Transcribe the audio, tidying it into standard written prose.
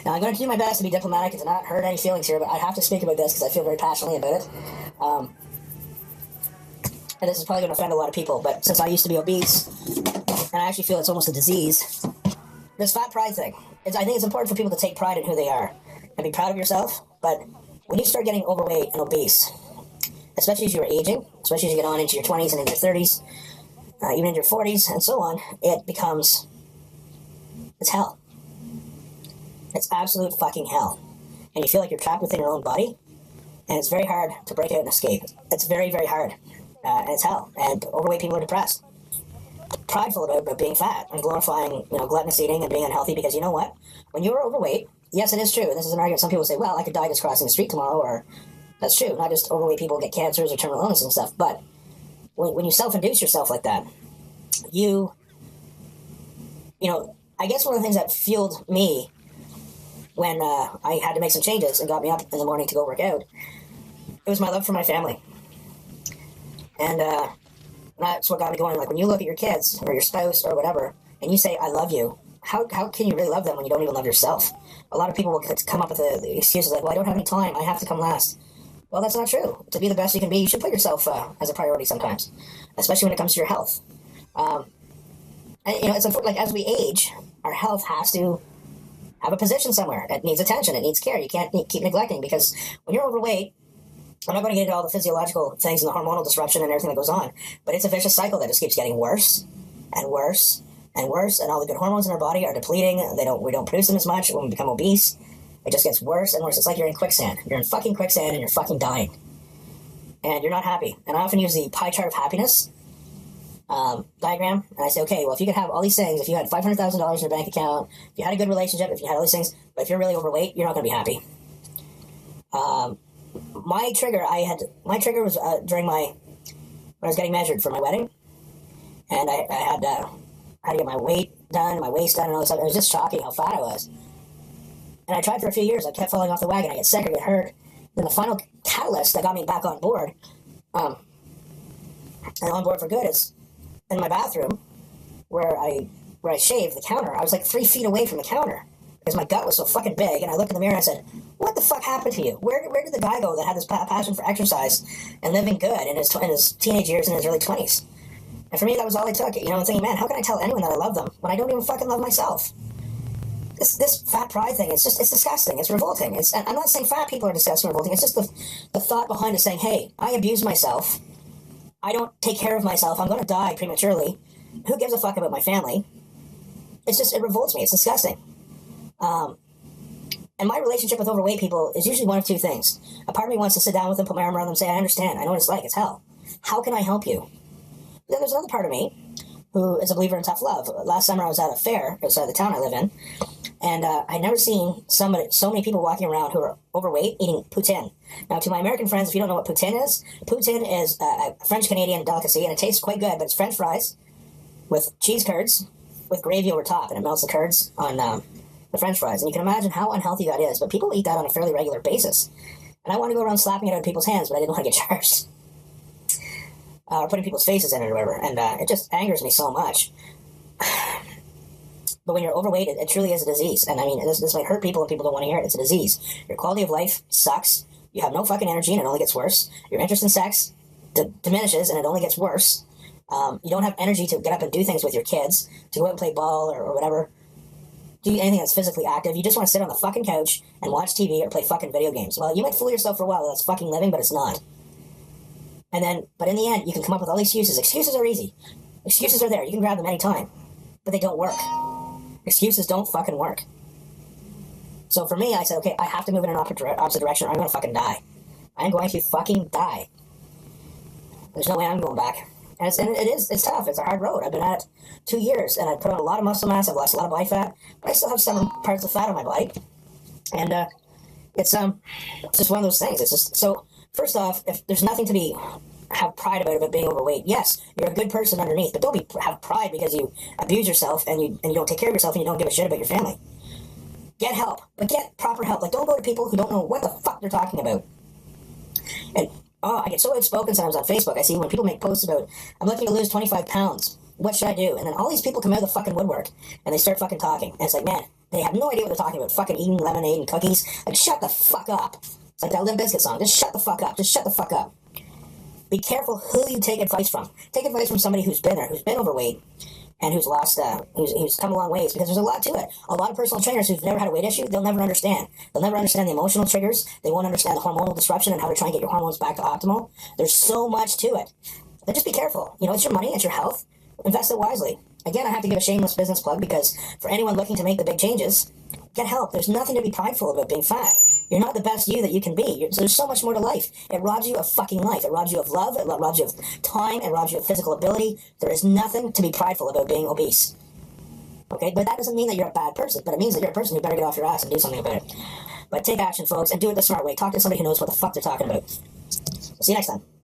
Now, I'm going to do my best to be diplomatic and to not hurt any feelings here, but I have to speak about this because I feel very passionately about it. And this is probably going to offend a lot of people, but since I used to be obese, and I actually feel it's almost a disease, this fat pride thing, I think it's important for people to take pride in who they are and be proud of yourself, but when you start getting overweight and obese, especially as you're aging, especially as you get on into your 20s and into your 30s, even into your 40s and so on, it's hell. It's absolute fucking hell. And you feel like you're trapped within your own body, and it's very hard to break out and escape. It's very, very hard. And it's hell. And overweight people are depressed. Prideful about being fat and glorifying, gluttonous eating and being unhealthy, because you know what? When you're overweight, yes, it is true, and this is an argument. Some people say, well, I could die just crossing the street tomorrow, or that's true. Not just overweight people get cancers or terminal illness and stuff, but when you self-induce yourself like that, I guess one of the things that fueled me when I had to make some changes and got me up in the morning to go work out, it was my love for my family. And that's what got me going. Like, when you look at your kids or your spouse or whatever, and you say, I love you, how can you really love them when you don't even love yourself? A lot of people will come up with the excuses like, well, I don't have any time, I have to come last. Well, that's not true. To be the best you can be, you should put yourself as a priority sometimes, especially when it comes to your health. And, it's important, like, as we age, our health has to have a position somewhere. It needs attention. It needs care. You can't keep neglecting, because when you're overweight, I'm not going to get into all the physiological things and the hormonal disruption and everything that goes on, but it's a vicious cycle that just keeps getting worse and worse and worse, and all the good hormones in our body are depleting. We don't produce them as much when we become obese. It just gets worse and worse. It's like you're in quicksand. You're in fucking quicksand and you're fucking dying. And you're not happy. And I often use the pie chart of happiness diagram, and I say, okay, well, if you could have all these things, if you had $500,000 in your bank account, if you had a good relationship, if you had all these things, but if you're really overweight, you're not going to be happy. My trigger was during when I was getting measured for my wedding, and I had to get my weight done, my waist done, and all this stuff. It was just shocking how fat I was. And I tried for a few years. I kept falling off the wagon. I get sick, I get hurt. Then the final catalyst that got me back on board, and on board for good, is in my bathroom where I shaved the counter. I was like 3 feet away from the counter because my gut was so fucking big. And I looked in the mirror and I said, what the fuck happened to you? Where did the guy go that had this passion for exercise and living good in his teenage years and his early 20s? And for me, that was all it took. I'm thinking, man, how can I tell anyone that I love them when I don't even fucking love myself? This fat pride thing, it's disgusting. It's revolting. I'm not saying fat people are disgusting or revolting. It's just the thought behind it, saying, hey, I abuse myself. I don't take care of myself. I'm going to die prematurely. Who gives a fuck about my family? It revolts me. It's disgusting. And my relationship with overweight people is usually one of two things. A part of me wants to sit down with them, put my arm around them, and say, I understand. I know what it's like. It's hell. How can I help you? But then there's another part of me who is a believer in tough love. Last summer I was at a fair outside the town I live in, and I'd never seen so many people walking around who are overweight eating poutine. Now, to my American friends, if you don't know what poutine is a French-Canadian delicacy, and it tastes quite good, but it's French fries with cheese curds with gravy over top, and it melts the curds on the French fries. And you can imagine how unhealthy that is, but people eat that on a fairly regular basis. And I want to go around slapping it out of people's hands, but I didn't want to get charged. Or putting people's faces in it or whatever. And it just angers me so much. But when you're overweight, it truly is a disease. And I mean, this might hurt people and people don't want to hear it. It's a disease. Your quality of life sucks. You have no fucking energy and it only gets worse. Your interest in sex diminishes and it only gets worse. You don't have energy to get up and do things with your kids, to go out and play ball or whatever. Do anything that's physically active. You just want to sit on the fucking couch and watch TV or play fucking video games. Well, you might fool yourself for a while that that's fucking living, but it's not. But in the end, you can come up with all these excuses. Excuses are easy. Excuses are there. You can grab them anytime. But they don't work. Excuses don't fucking work. So for me, I said, okay, I have to move in an opposite direction or I'm going to fucking die. I'm going to fucking die. There's no way I'm going back. And it's tough. It's a hard road. I've been at it 2 years, and I've put on a lot of muscle mass. I've lost a lot of body fat, but I still have some parts of fat on my body. And it's just one of those things. It's just so. First off, if there's nothing to have pride about it being overweight, yes, you're a good person underneath, but don't have pride because you abuse yourself and you don't take care of yourself and you don't give a shit about your family. Get help, but get proper help. Like, don't go to people who don't know what the fuck they're talking about. And I get so outspoken sometimes on Facebook. I see when people make posts about, I'm looking to lose 25 pounds. What should I do? And then all these people come out of the fucking woodwork and they start fucking talking. And it's like, man, They have no idea what they're talking about. Fucking eating lemonade and cookies. Like, shut the fuck up. It's like that Limp Bizkit song. Just shut the fuck up. Just shut the fuck up. Be careful who you take advice from. Take advice from somebody who's been there, who's been overweight, and who's lost, who's come a long ways, because there's a lot to it. A lot of personal trainers who've never had a weight issue, they'll never understand. They'll never understand the emotional triggers. They won't understand the hormonal disruption and how to try and get your hormones back to optimal. There's so much to it. But just be careful. You know, it's your money, it's your health. Invest it wisely. Again, I have to give a shameless business plug, because for anyone looking to make the big changes, get help. There's nothing to be prideful about being fat. You're not the best you that you can be. There's so much more to life. It robs you of fucking life. It robs you of love. It robs you of time. It robs you of physical ability. There is nothing to be prideful about being obese. Okay? But that doesn't mean that you're a bad person. But it means that you're a person who better get off your ass and do something about it. But take action, folks, and do it the smart way. Talk to somebody who knows what the fuck they're talking about. See you next time.